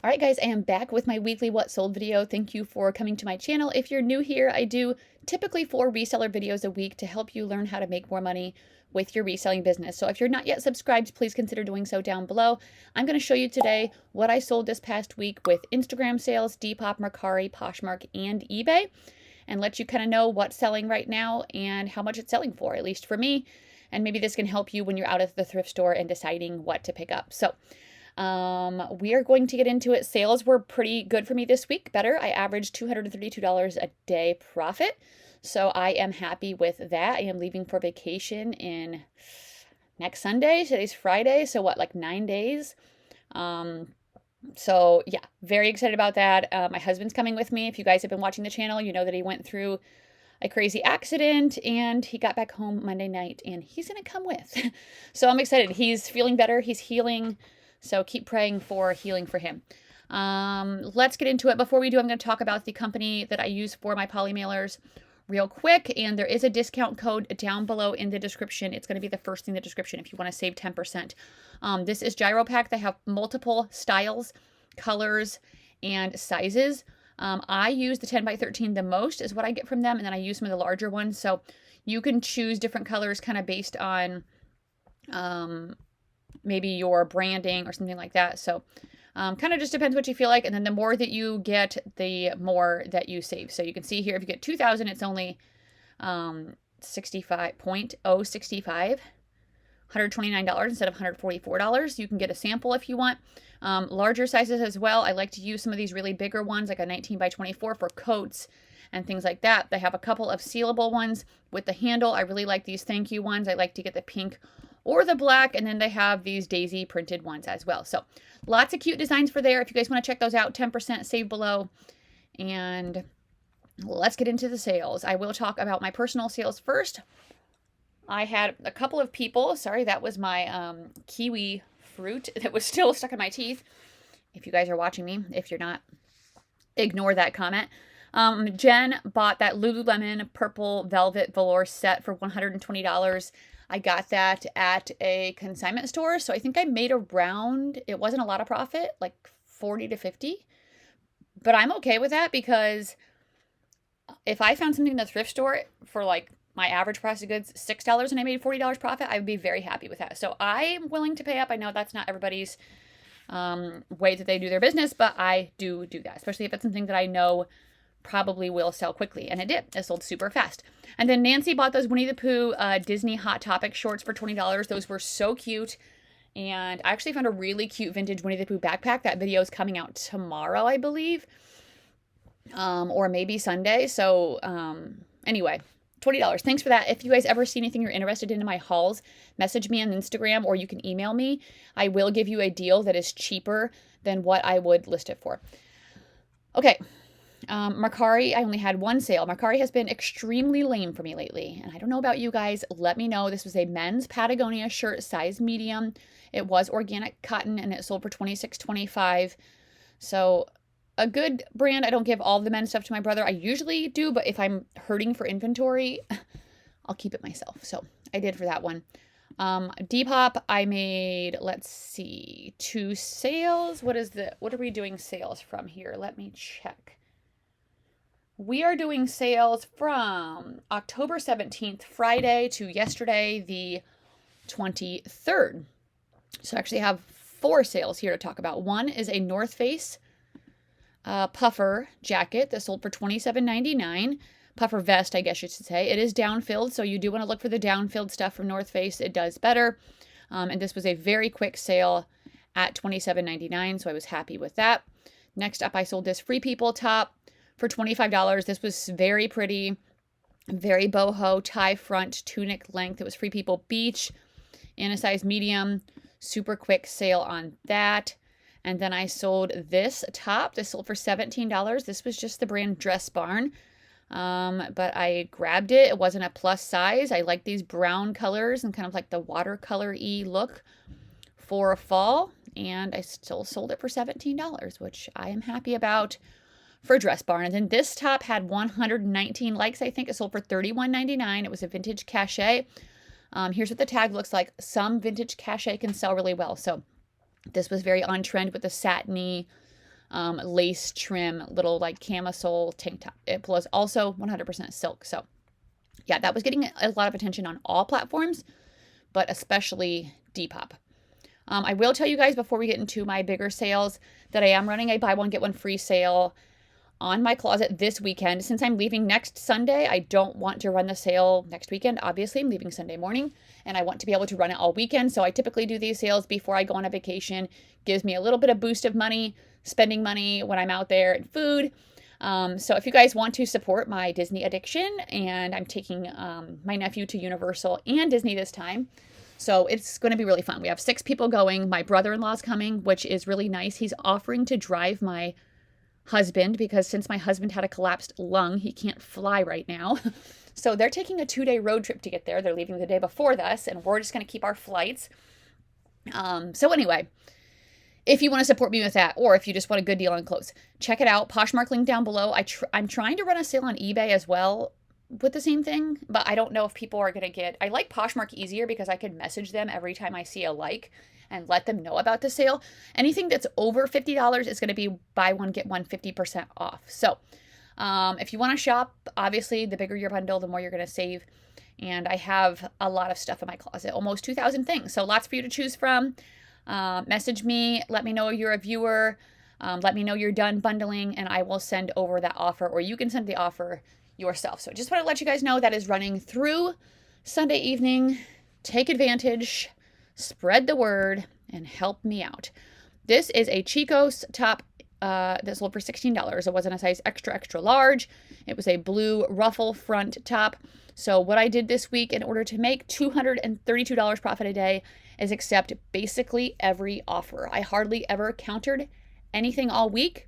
All right, guys, I am back with my weekly What Sold video. Thank you for coming to my channel. If you're new here, I do typically 4 reseller videos a week to help you learn how to make more money with your reselling business. So if you're not yet subscribed, please consider doing so down below. I'm going to show you today what I sold this past week with Instagram sales, Depop, Mercari, Poshmark, and eBay, and let you kind of know what's selling right now and how much it's selling for, at least for me. And maybe this can help you when you're out at the thrift store and deciding what to pick up. So we are going to get into it. Sales were pretty good for me this week, better. I averaged $232 a day profit. So I am happy with that. I am leaving for vacation in next Sunday. Today's Friday. So what, like 9 days? So yeah, very excited about that. My husband's coming with me. If you guys have been watching the channel, you know that he went through a crazy accident and he got back home Monday night and he's going to come with. So I'm excited. He's feeling better. He's healing. So keep praying for healing for him. Let's get into it. Before we do, I'm going to talk about the company that I use for my poly mailers real quick. And there is a discount code down below in the description. It's going to be the first thing in the description if you want to save 10%. This is GyroPack. They have multiple styles, colors, and sizes. I use the 10 by 13 the most is what I get from them. And then I use some of the larger ones. So you can choose different colors kind of based on maybe your branding or something like that. So kind of just depends what you feel like. And then the more that you get, the more that you save. So you can see here, if you get 2,000, it's only 65.065, $129 instead of $144. You can get a sample if you want. Larger sizes as well. I like to use some of these really bigger ones, like a 19 by 24 for coats and things like that. They have a couple of sealable ones with the handle. I really like these thank you ones. I like to get the pink or the black, and then they have these daisy printed ones as well. So lots of cute designs for there. If you guys want to check those out, 10% save below. And let's get into the sales. I will talk about my personal sales first. I had a couple of people, sorry, that was my kiwi fruit that was still stuck in my teeth. If you guys are watching me, if you're not, ignore that comment. Jen bought that Lululemon purple velvet velour set for $120. I got that at a consignment store. So I think I made around, it wasn't a lot of profit, like 40 to 50. But I'm okay with that because if I found something in the thrift store for like my average price of goods, $6, and I made $40 profit, I would be very happy with that. So I'm willing to pay up. I know that's not everybody's way that they do their business, but I do that, especially if it's something that I know probably will sell quickly. And it did. It sold super fast. And then Nancy bought those Winnie the Pooh Disney Hot Topic shorts for $20. Those were so cute. And I actually found a really cute vintage Winnie the Pooh backpack. That video is coming out tomorrow, I believe. Or maybe Sunday. So anyway, $20. Thanks for that. If you guys ever see anything you're interested in my hauls, message me on Instagram or you can email me. I will give you a deal that is cheaper than what I would list it for. Okay. Mercari, I only had one sale. Mercari has been extremely lame for me lately. And I don't know about you guys. Let me know. This was a men's Patagonia shirt, size medium. It was organic cotton and it sold for $26.25. So a good brand. I don't give all the men's stuff to my brother. I usually do, but if I'm hurting for inventory, I'll keep it myself. So I did for that one. Depop, I made, let's see, 2 sales. What are we doing sales from here? Let me check. We are doing sales from October 17th, Friday, to yesterday, the 23rd. So I actually have 4 sales here to talk about. One is a North Face puffer jacket that sold for $27.99. Puffer vest, I guess you should say. It is down-filled, so you do want to look for the down-filled stuff from North Face. It does better. And this was a very quick sale at $27.99, so I was happy with that. Next up, I sold this Free People top for $25. This was very pretty, very boho, tie front, tunic length. It was Free People Beach in a size medium. Super quick sale on that. And then I sold this top. This sold for $17. This was just the brand Dress Barn. But I grabbed it. It wasn't a plus size. I like these brown colors and kind of like the watercolor-y look for a fall. And I still sold it for $17, which I am happy about for Dress Barn. And then this top had 119 likes, I think. It sold for $31.99. It was a vintage cachet. Here's what the tag looks like. Some vintage cachet can sell really well. So this was very on trend with the satiny lace trim, little like camisole tank top. It was also 100% silk. So yeah, that was getting a lot of attention on all platforms, but especially Depop. I will tell you guys before we get into my bigger sales that I am running a buy one, get one free sale on my closet this weekend. Since I'm leaving next Sunday, I don't want to run the sale next weekend. Obviously, I'm leaving Sunday morning and I want to be able to run it all weekend. So I typically do these sales before I go on a vacation. Gives me a little bit of boost of money, spending money when I'm out there, and food. So if you guys want to support my Disney addiction, and I'm taking my nephew to Universal and Disney this time, so it's going to be really fun. We have 6 people going. My brother-in-law's coming, which is really nice. He's offering to drive my husband because since my husband had a collapsed lung, he can't fly right now. So they're taking a 2-day road trip to get there. They're leaving the day before us, and we're just going to keep our flights. So anyway, if you want to support me with that, or if you just want a good deal on clothes, check it out. Poshmark link down below. I'm trying to run a sale on eBay as well with the same thing, but I don't know if people are going to get, I like Poshmark easier because I can message them every time I see a like and let them know about the sale. Anything that's over $50 is going to be buy one, get one 50% off. So if you want to shop, obviously the bigger your bundle, the more you're going to save. And I have a lot of stuff in my closet, almost 2,000 things. So lots for you to choose from. Message me, let me know you're a viewer. Let me know you're done bundling, and I will send over that offer, or you can send the offer yourself. So just want to let you guys know that is running through Sunday evening. Take advantage, spread the word, and help me out. This is a Chico's top that sold for $16. It wasn't a size extra, extra large. It was a blue ruffle front top. So what I did this week in order to make $232 profit a day is accept basically every offer. I hardly ever countered anything all week.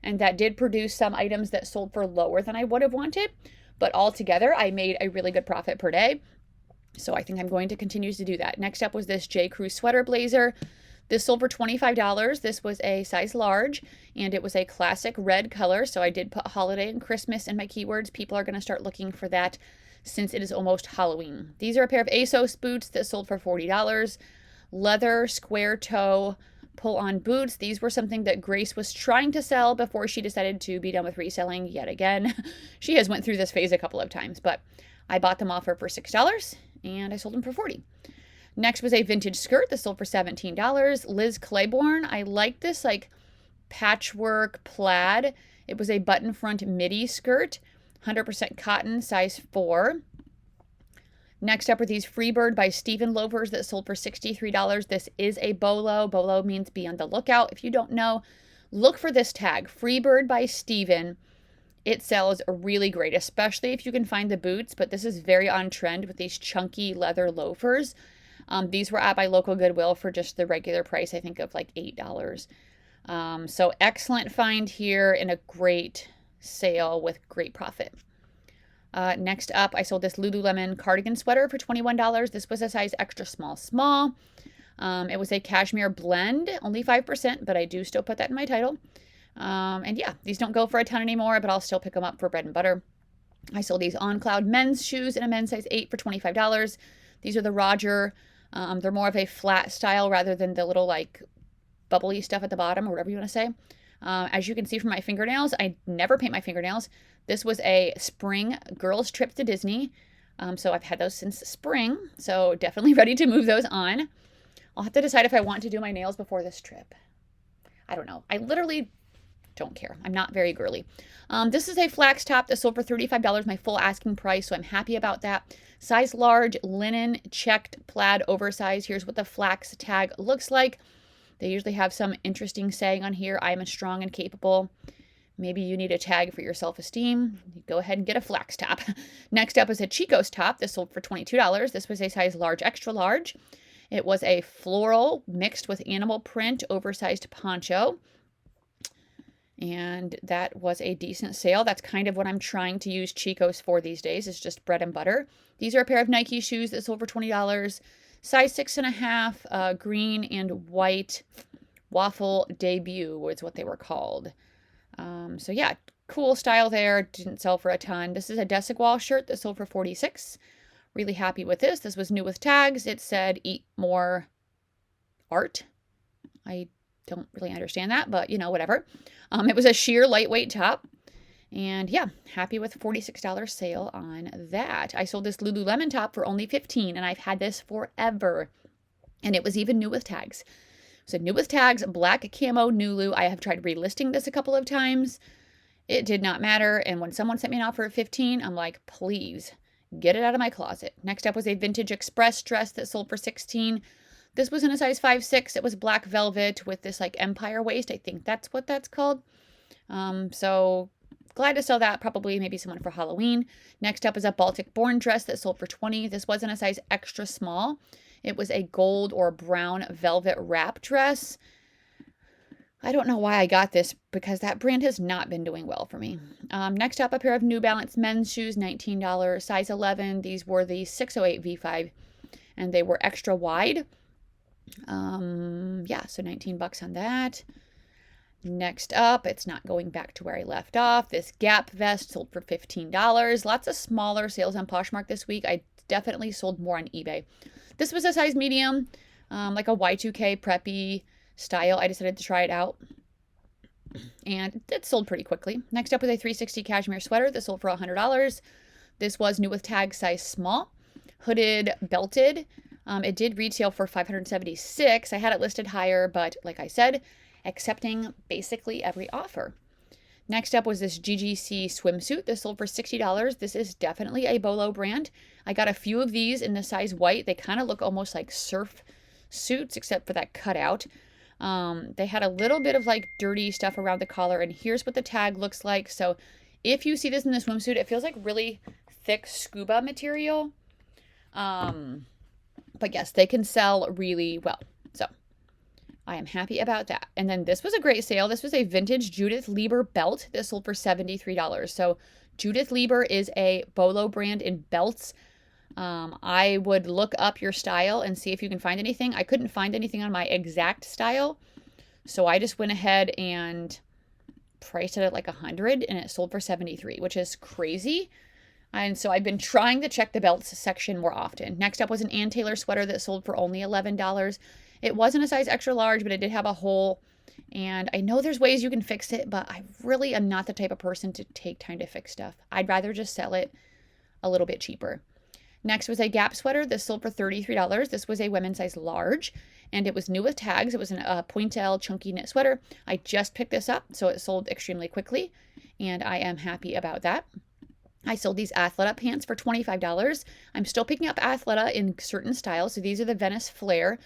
And that did produce some items that sold for lower than I would have wanted. But altogether, I made a really good profit per day. So I think I'm going to continue to do that. Next up was this J. Crew sweater blazer. This sold for $25. This was a size large, and it was a classic red color. So I did put holiday and Christmas in my keywords. People are going to start looking for that since it is almost Halloween. These are a pair of ASOS boots that sold for $40. Leather square toe pull-on boots. These were something that Grace was trying to sell before she decided to be done with reselling yet again. She has went through this phase a couple of times, but I bought them off her for $6 and I sold them for $40. Next was a vintage skirt that sold for $17. Liz Claiborne. I like this like patchwork plaid. It was a button front midi skirt, 100% cotton, size 4. Next up are these Freebird by Steven loafers that sold for $63. This is a bolo. Bolo means be on the lookout. If you don't know, look for this tag, Freebird by Steven. It sells really great, especially if you can find the boots, but this is very on trend with these chunky leather loafers. These were at my local Goodwill for just the regular price, I think of like $8. So excellent find here and a great sale with great profit. Next up, I sold this Lululemon cardigan sweater for $21. This was a size extra small. It was a cashmere blend, only 5%, but I do still put that in my title. And yeah, these don't go for a ton anymore, but I'll still pick them up for bread and butter. I sold these On Cloud men's shoes in a men's size 8 for $25. These are the Roger. They're more of a flat style rather than the little like bubbly stuff at the bottom or whatever you want to say. As you can see from my fingernails, I never paint my fingernails. This was a spring girls trip to Disney. So I've had those since spring. So definitely ready to move those on. I'll have to decide if I want to do my nails before this trip. I don't know. I literally don't care. I'm not very girly. This is a flax top that sold for $35, my full asking price. So I'm happy about that. Size large, linen, checked, plaid, oversized. Here's what the flax tag looks like. They usually have some interesting saying on here. I am strong and capable. Maybe you need a tag for your self-esteem. Go ahead and get a flax top. Next up is a Chico's top. This sold for $22. This was a size large, extra large. It was a floral mixed with animal print, oversized poncho. And that was a decent sale. That's kind of what I'm trying to use Chico's for these days. It's just bread and butter. These are a pair of Nike shoes that sold for $20. Size 6.5, green and white waffle debut was what they were called. So yeah, cool style there. Didn't sell for a ton. This is a Desigual shirt that sold for $46. Really happy with this. This was new with tags. It said eat more art. I Don't really understand that, but you know, whatever. It was a sheer lightweight top. And yeah, happy with $46 sale on that. I sold this Lululemon top for only $15, and I've had this forever. And it was even new with tags. So new with tags, black camo Nulu. I have tried relisting this a couple of times. It did not matter. And when someone sent me an offer of $15, I'm like, please get it out of my closet. Next up was a vintage express dress that sold for $16. This was in a size 5'6". It was black velvet with this like empire waist. I think that's what that's called. So glad to sell that. Probably maybe someone for Halloween. Next up is a Baltic Born dress that sold for $20. This was in a size extra small. It was a gold or brown velvet wrap dress. I don't know why I got this because that brand has not been doing well for me. Next up, a pair of New Balance men's shoes, $19, size 11. These were the 608 V5, and they were extra wide. Yeah, so $19 on that. Next up, it's not going back to where I left off. This Gap vest sold for $15. Lots of smaller sales on Poshmark this week. I definitely sold more on eBay. This was a size medium, like a Y2K preppy style. I decided to try it out, and it sold pretty quickly. Next up was a 360 cashmere sweater that sold for $100. This was new with tag, size small, hooded, belted. It did retail for $576. I had it listed higher, but like I said, accepting basically every offer. Next up was this GGC swimsuit. This sold for $60. This is definitely a Bolo brand. I got a few of these in the size white. They kind of look almost like surf suits, except for that cutout. They had a little bit of like dirty stuff around the collar, and here's what the tag looks like. So if you see this in the swimsuit, it feels like really thick scuba material. But yes, they can sell really well. So I am happy about that. And then this was a great sale. This was a vintage Judith Lieber belt. This sold for $73. So Judith Lieber is a Bolo brand in belts. I would look up your style and see if you can find anything. I couldn't find anything on my exact style, so I just went ahead and priced it at like $100, and it sold for $73, which is crazy. And so I've been trying to check the belts section more often. Next up was an Ann Taylor sweater that sold for only $11. It wasn't a size extra large, but it did have a hole. And I know there's ways you can fix it, but I really am not the type of person to take time to fix stuff. I'd rather just sell it a little bit cheaper. Next was a Gap sweater. This sold for $33. This was a women's size large, and it was new with tags. It was a pointel chunky knit sweater. I just picked this up, so it sold extremely quickly, and I am happy about that. I sold these Athleta pants for $25. I'm still picking up Athleta in certain styles. So these are the Venice Flare.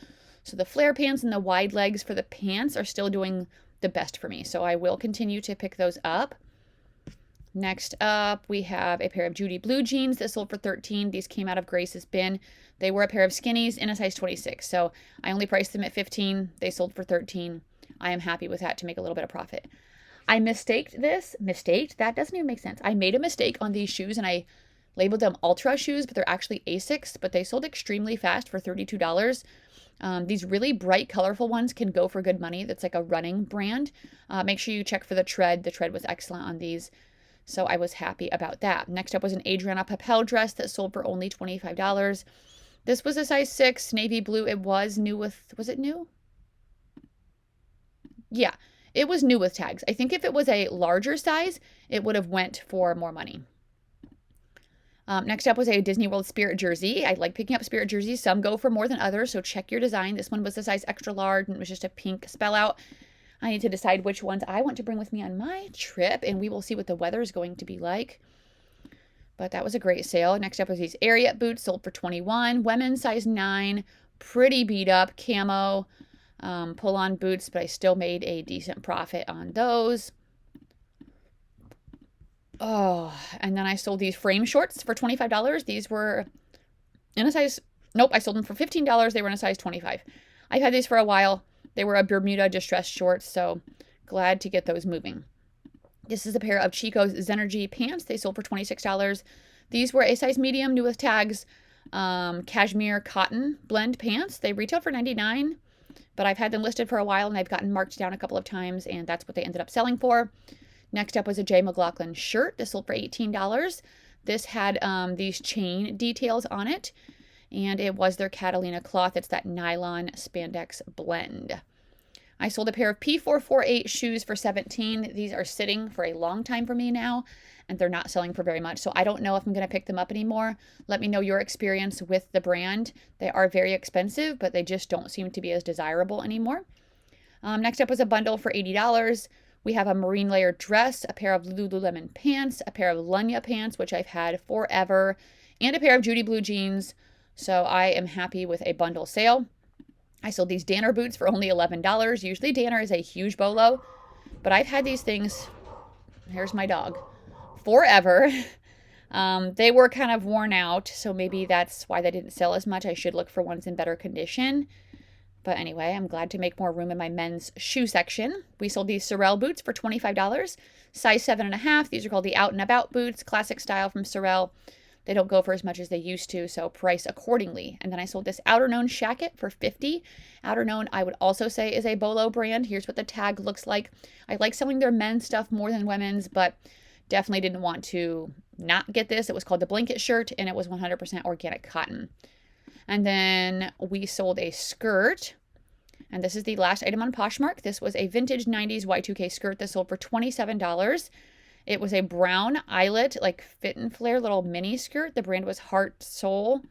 So the flare pants and the wide legs for the pants are still doing the best for me. So I will continue to pick those up. Next up, we have a pair of Judy blue jeans that sold for $13. These came out of Grace's bin. They were a pair of skinnies in a size 26. So I only priced them at $15. They sold for $13. I am happy with that to make a little bit of profit. I mistaked this. That doesn't even make sense. I made a mistake on these shoes, and I labeled them Ultra shoes, but they're actually Asics, but they sold extremely fast for $32. These really bright, colorful ones can go for good money. That's like a running brand. Make sure you check for the tread. The tread was excellent on these. So I was happy about that. Next up was an Adriana Papel dress that sold for only $25. This was a size 6, navy blue. It was new with, was it new? Yeah, it was new with tags. I think if it was a larger size, it would have went for more money. Next up was a Disney World Spirit jersey. I like picking up Spirit jerseys. Some go for more than others, so check your design. This one was a size extra large, and it was just a pink spell out. I need to decide which ones I want to bring with me on my trip, and we will see what the weather is going to be like. But that was a great sale. Next up was these Ariat boots, sold for $21. Women's size 9, pretty beat up, camo, pull-on boots, but I still made a decent profit on those. Oh, and then I sold these frame shorts for $25. These were in a size, nope, I sold them for $15. They were in a size 25. I've had these for a while. They were a Bermuda distressed shorts, so glad to get those moving. This is a pair of Chico's Zenergy pants. They sold for $26. These were a size medium, new with tags, cashmere cotton blend pants. They retailed for $99, but I've had them listed for a while, and I've gotten marked down a couple of times, and that's what they ended up selling for. Next up was a J. McLaughlin shirt. This sold for $18. This had these chain details on it, and it was their Catalina cloth. It's that nylon spandex blend. I sold a pair of P448 shoes for $17. These are sitting for a long time for me now, and they're not selling for very much. So I don't know if I'm going to pick them up anymore. Let me know your experience with the brand. They are very expensive, but they just don't seem to be as desirable anymore. Next up was a bundle for $80. We have a marine layer dress, a pair of Lululemon pants, a pair of Lunya pants, which I've had forever, and a pair of Judy Blue jeans. So I am happy with a bundle sale. I sold these Danner boots for only $11. Usually Danner is a huge bolo, but I've had these things, here's my dog, forever. They were kind of worn out, so maybe that's why they didn't sell as much. I should look for ones in better condition. But anyway, I'm glad to make more room in my men's shoe section. We sold these Sorel boots for $25, size 7.5. These are called the Out and About boots, classic style from Sorel. They don't go for as much as they used to, so price accordingly. And then I sold this Outerknown shacket for $50. Outerknown, I would also say, is a bolo brand. Here's what the tag looks like. I like selling their men's stuff more than women's, but definitely didn't want to not get this. It was called the Blanket Shirt, and it was 100% organic cotton. And then we sold a skirt, and this is the last item on Poshmark. This was a vintage 90s Y2K skirt that sold for $27. It was a brown eyelet, like fit and flare little mini skirt. The brand was Heart Soul.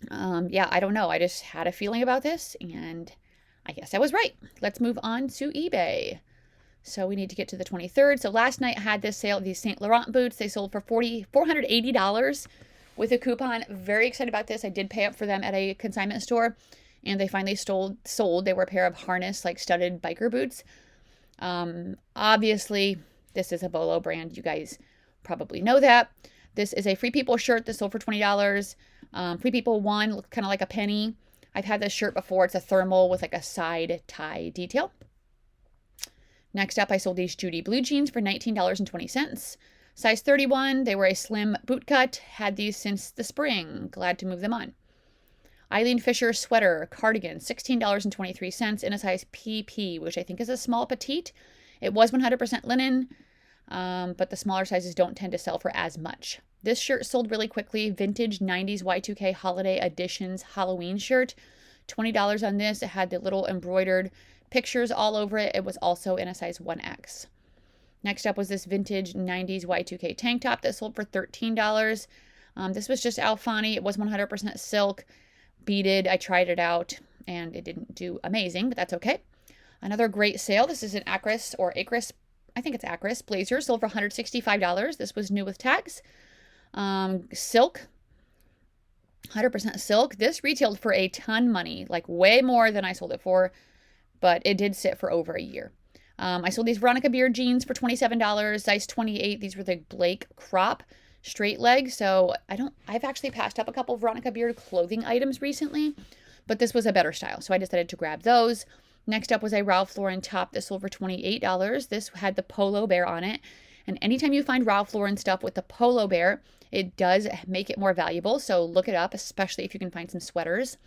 Yeah, I don't know. I just had a feeling about this, and I guess I was right. Let's move on to eBay. So we need to get to the 23rd. So last night I had this sale of these Saint Laurent boots. They sold for $480 with a coupon. Very excited about this. I did pay up for them at a consignment store, and they finally sold. They were a pair of harness, like studded biker boots. Obviously, this is a bolo brand. You guys probably know that. This is a Free People shirt that sold for $20. Free People 1 looked kind of like a penny. I've had this shirt before. It's a thermal with like a side tie detail. Next up, I sold these Judy Blue jeans for $19.20. Size 31. They were a slim boot cut. Had these since the spring. Glad to move them on. Eileen Fisher sweater cardigan, $16.23 in a size PP, which I think is a small petite. It was 100% linen, but the smaller sizes don't tend to sell for as much. This shirt sold really quickly. Vintage 90s Y2K Holiday Editions Halloween shirt. $20 on this. It had the little embroidered pictures all over it. It was also in a size 1X. Next up was this vintage 90s Y2K tank top that sold for $13. This was just Alfani. It was 100% silk, beaded. I tried it out, and it didn't do amazing, but that's okay. Another great sale. This is an Acris, I think it's Acris blazer, sold for $165. This was new with tags. Silk, 100% silk. This retailed for a ton money, like way more than I sold it for, but it did sit for over a year. I sold these Veronica Beard jeans for $27, size 28. These were the Blake crop straight leg. So I've actually passed up a couple of Veronica Beard clothing items recently, but this was a better style, so I decided to grab those. Next up was a Ralph Lauren top that sold for $28. This had the polo bear on it. And anytime you find Ralph Lauren stuff with the polo bear, it does make it more valuable. So look it up, especially if you can find some sweaters.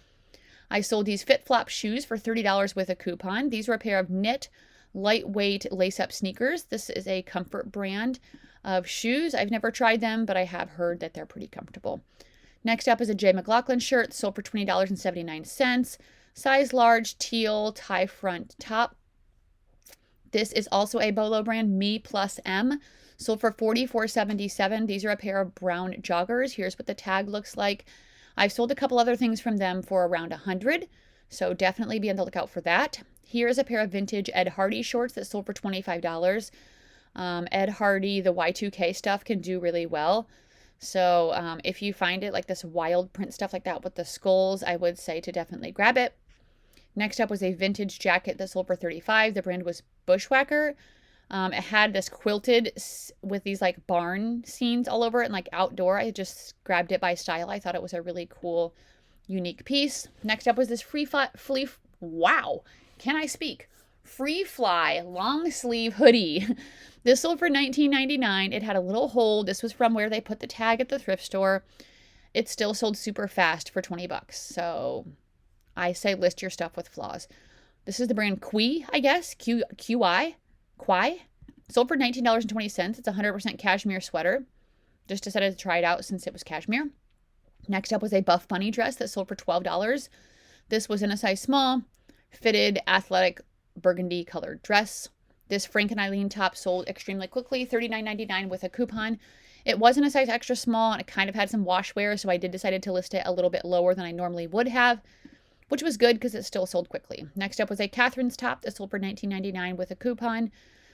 I sold these Fit Flop shoes for $30 with a coupon. These were a pair of knit, lightweight lace-up sneakers. This is a comfort brand of shoes. I've never tried them, but I have heard that they're pretty comfortable. Next up is a J. McLaughlin shirt, sold for $20.79. Size large, teal, tie front top. This is also a bolo brand, Me Plus M, sold for $44.77. These are a pair of brown joggers. Here's what the tag looks like. I've sold a couple other things from them for around $100, so definitely be on the lookout for that. Here's a pair of vintage Ed Hardy shorts that sold for $25. Ed Hardy, the Y2K stuff can do really well. So if you find it, like this wild print stuff like that with the skulls, I would say to definitely grab it. Next up was a vintage jacket that sold for $35. The brand was Bushwhacker. It had this quilted with these like barn scenes all over it and like outdoor. I just grabbed it by style. I thought it was a really cool, unique piece. Next up was this Free Fly long sleeve hoodie. This sold for $19.99. It had a little hole. This was from where they put the tag at the thrift store. It still sold super fast for $20. So I say list your stuff with flaws. This is the brand Qui, I guess. Qi. Sold for $19.20. It's a 100% cashmere sweater. Just decided to try it out since it was cashmere. Next up was a Buff Bunny dress that sold for $12. This was in a size small. fitted athletic burgundy colored dress. This Frank and Eileen top sold extremely quickly, $39.99 with a coupon. It wasn't a size extra small, and it kind of had some wash wear, so I decided to list it a little bit lower than I normally would have, which was good because it still sold quickly. Next up was a Catherine's top that sold for $19.99 with a coupon.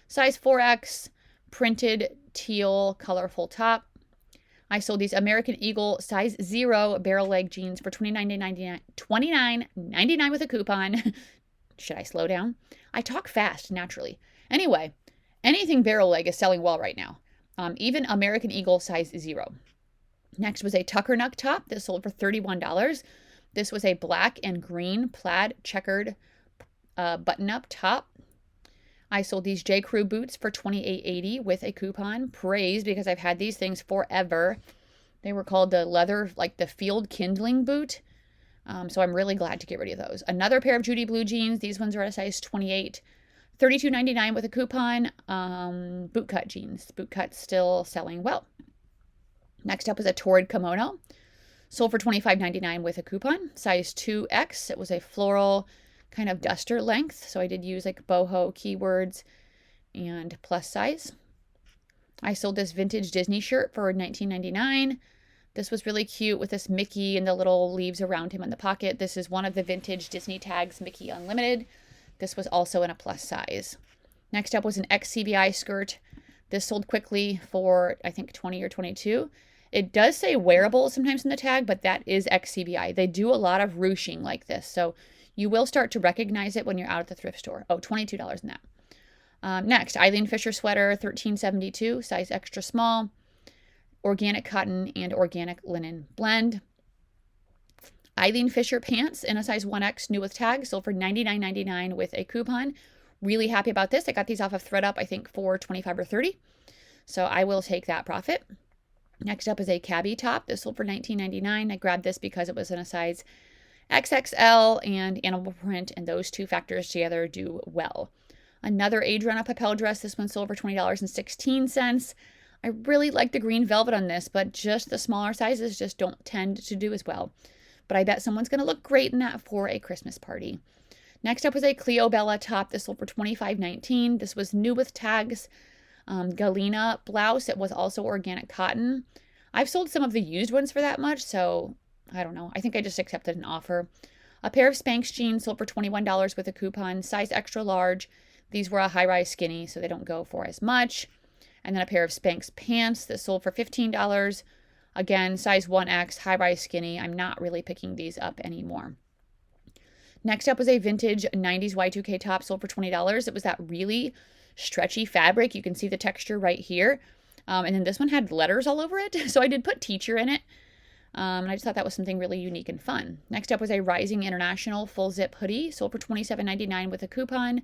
Size 4X, printed teal, colorful top. I sold these American Eagle size 0 barrel leg jeans for $29.99 with a coupon. Should I slow down? I talk fast naturally. Anyway, anything barrel leg is selling well right now. Even American Eagle size 0. Next was a Tuckernuck top that sold for $31. This was a black and green plaid checkered button-up top. I sold these J. Crew boots for $28.80 with a coupon. Praise, because I've had these things forever. They were called the leather, like the field kindling boot. So I'm really glad to get rid of those. Another pair of Judy Blue jeans. These ones are at a size 28. $32.99 with a coupon. Bootcut jeans. Bootcut still selling well. Next up is a Torrid kimono. Sold for $25.99 with a coupon. Size 2X. It was a floral kind of duster length. So I did use like boho keywords and plus size. I sold this vintage Disney shirt for $19.99. This was really cute with this Mickey and the little leaves around him in the pocket. This is one of the vintage Disney tags, Mickey Unlimited. This was also in a plus size. Next up was an XCBI skirt. This sold quickly for, I think, 20 or 22. It does say wearable sometimes in the tag, but that is XCBI. They do a lot of ruching like this, so you will start to recognize it when you're out at the thrift store. Oh, $22 in that. Next, Eileen Fisher sweater, $13.72, size extra small, organic cotton and organic linen blend. Eileen Fisher pants in a size 1X, new with tag, sold for $99.99 with a coupon. Really happy about this. I got these off of ThreadUp, I think, for $25 or $30. So I will take that profit. Next up is a cabbie top. This sold for $19.99. I grabbed this because it was in a size XXL and animal print, and those two factors together do well. Another age run-up Papel dress. This one sold for $20.16. I really like the green velvet on this, but just the smaller sizes just don't tend to do as well. But I bet someone's going to look great in that for a Christmas party. Next up was a Cleo Bella top. This sold for $25.19. This was new with tags. Galena blouse. It was also organic cotton. I've sold some of the used ones for that much, so I don't know. I think I just accepted an offer. A pair of Spanx jeans sold for $21 with a coupon. Size extra large. These were a high-rise skinny, so they don't go for as much. And then a pair of Spanx pants that sold for $15. Again, size 1X, high-rise skinny. I'm not really picking these up anymore. Next up was a vintage 90s Y2K top sold for $20. It was that really stretchy fabric. You can see the texture right here. And then this one had letters all over it. So I did put teacher in it. And I just thought that was something really unique and fun. Next up was a Rising International full zip hoodie sold for $27.99 with a coupon.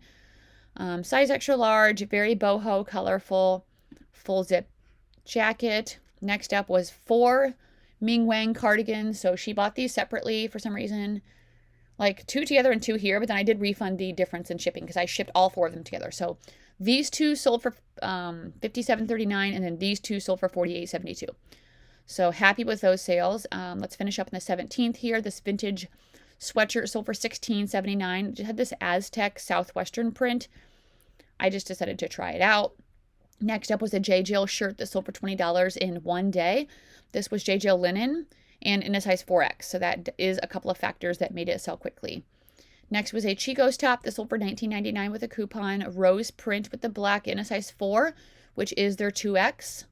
Size extra large, very boho, colorful, full zip jacket. Next up was 4 Ming Wang cardigans. So she bought these separately for some reason. Like 2 together and 2 here, but then I did refund the difference in shipping because I shipped all 4 of them together. So these 2 sold for $57.39, and then these 2 sold for $48.72. So happy with those sales. Let's finish up on the 17th here. This vintage sweatshirt sold for $16.79. It had this Aztec Southwestern print. I just decided to try it out. Next up was a J. Jill shirt that sold for $20 in one day. This was J. Jill linen and in a size 4X. So that is a couple of factors that made it sell quickly. Next was a Chico's top that sold for $19.99 with a coupon. Rose print with the black in a size 4, which is their 2X.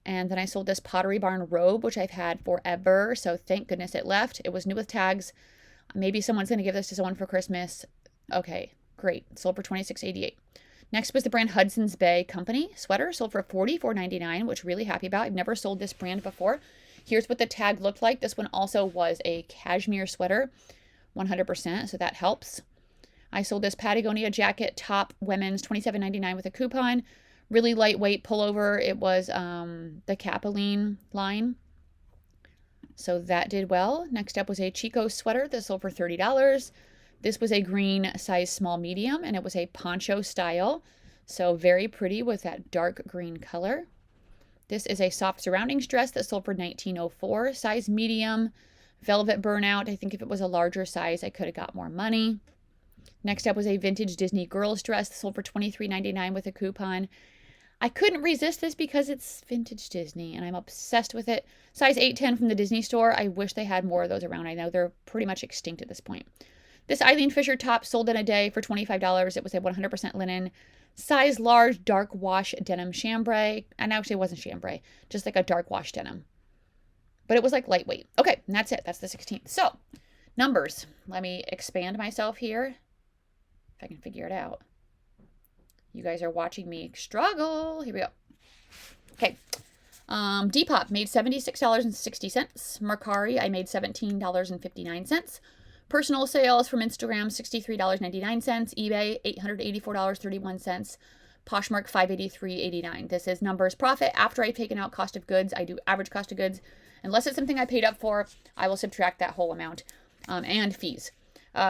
And then I sold this Pottery Barn robe, which I've had forever. So thank goodness it left. It was new with tags. Maybe someone's going to give this to someone for Christmas. Okay, great. Sold for $26.88. Next was the brand Hudson's Bay Company sweater. Sold for $44.99, which really happy about. I've never sold this brand before. Here's what the tag looked like. This one also was a cashmere sweater, 100%, so that helps. I sold this Patagonia jacket top women's $27.99 with a coupon. Really lightweight pullover. It was the Capeline line. So that did well. Next up was a Chico sweater that sold for $30. This was a green size small medium, and it was a poncho style. So very pretty with that dark green color. This is a soft surroundings dress that sold for $19.04. Size medium, velvet burnout. I think if it was a larger size, I could have got more money. Next up was a vintage Disney girls dress. This sold for $23.99 with a coupon. I couldn't resist this because it's vintage Disney and I'm obsessed with it. Size 8-10 from the Disney store. I wish they had more of those around. I know they're pretty much extinct at this point. This Eileen Fisher top sold in a day for $25. It was a 100% linen. Size large, dark wash denim chambray. And actually it wasn't chambray, just like a dark wash denim. But it was like lightweight. Okay, and that's it. That's the 16th. So, numbers. Let me expand myself here. If I can figure it out. You guys are watching me struggle. Here we go. Okay. Depop made $76.60. Mercari, I made $17.59. Personal sales from Instagram, $63.99. eBay, $884.31. Poshmark, $583.89. This is numbers profit after I've taken out cost of goods. I do average cost of goods. Unless it's something I paid up for, I will subtract that whole amount and fees.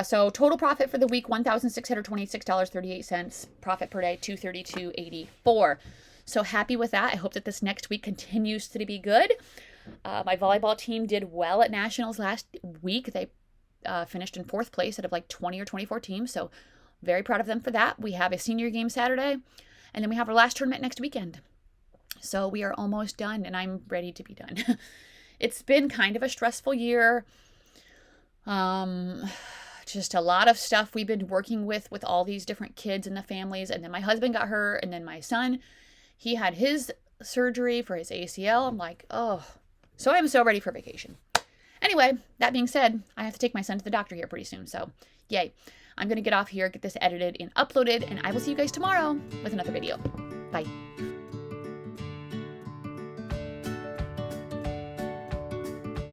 So total profit for the week, $1,626.38. Profit per day, $232.84. So happy with that. I hope that this next week continues to be good. My volleyball team did well at nationals last week. They finished in 4th place out of like 20 or 24 teams. So very proud of them for that. We have a senior game Saturday, and then we have our last tournament next weekend. So we are almost done, and I'm ready to be done. It's been kind of a stressful year. Just a lot of stuff we've been working with all these different kids and the families. And then my husband got hurt, and then my son, he had his surgery for his ACL. I'm like, oh, so I'm so ready for vacation. Anyway, that being said, I have to take my son to the doctor here pretty soon. So yay. I'm going to get off here, get this edited and uploaded, and I will see you guys tomorrow with another video. Bye.